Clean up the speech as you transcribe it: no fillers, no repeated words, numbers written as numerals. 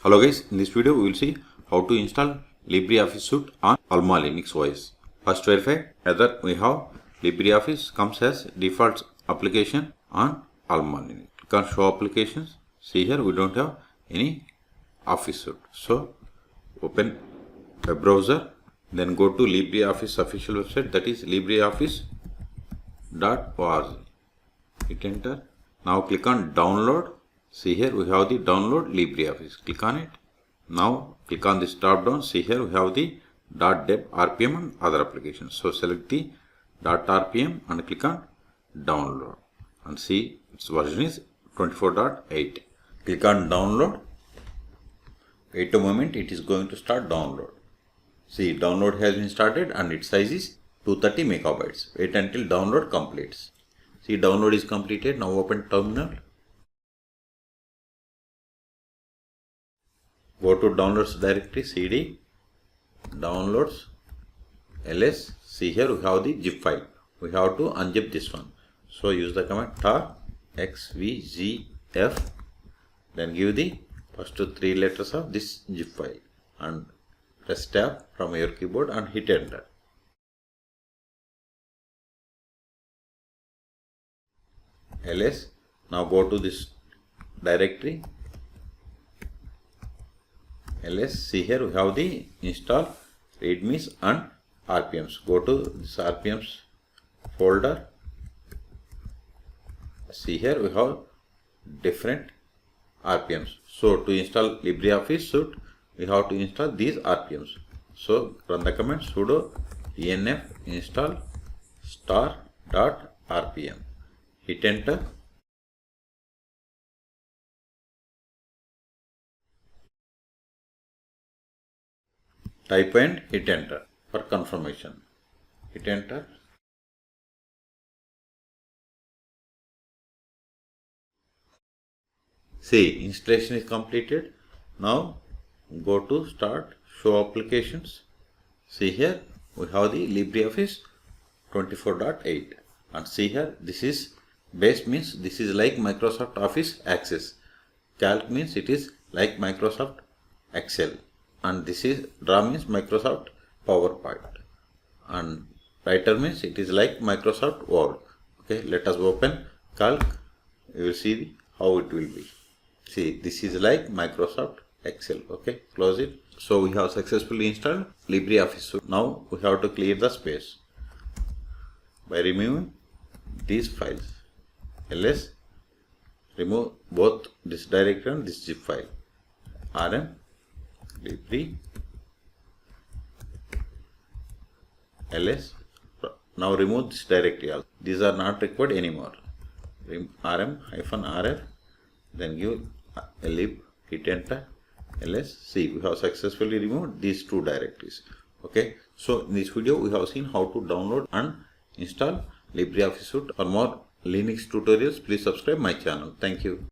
Hello guys, in this video we will see how to install LibreOffice suite on AlmaLinux OS. First verify whether we have LibreOffice comes as default application on AlmaLinux. Click on show applications. See here we don't have any Office suite. So open a browser, then go to LibreOffice official website, that is libreoffice.org. Hit enter. Now click on download. See here we have the download LibreOffice. Click on it. Now click on this drop down. See here we have the .deb, RPM and other applications. So select the .rpm and click on download. And see its version is 24.8. Click on download. Wait a moment, it is going to start download. See, download has been started and its size is 230 megabytes. Wait until download completes. See, download is completed. Now open terminal. Go to downloads directory, cd, downloads, ls. See here we have the zip file. We have to unzip this one. So use the command tar xvzf. Then give the first 3 letters of this zip file and press tab from your keyboard and hit enter. ls. Now go to this directory. ls. See here we have the install readmes and rpms. Go to this rpms folder. See here we have different rpms. So to install LibreOffice suite we have to install these rpms. So run the command sudo enf install star.rpm. Hit enter. Type and hit enter for confirmation. Hit enter. See, installation is completed. Now go to start show applications. See here we have the LibreOffice 24.8 and see here this is base means this is like Microsoft Office Access. Calc means it is like Microsoft Excel. And this is draw means Microsoft PowerPoint, and writer means it is like Microsoft Word. Okay, let us open calc. You will see how it will be. See, this is like Microsoft Excel. Okay, close it. So we have successfully installed LibreOffice. Now we have to clear the space by removing these files. ls, remove both this directory and this zip file. rm libre ls. Now remove this directory also. These are not required anymore. rm-rf, then give a lib, hit enter, ls. See, we have successfully removed these 2 directories. Okay, so in this video we have seen how to download and install LibreOffice suite. For more Linux tutorials, please subscribe my channel. Thank you.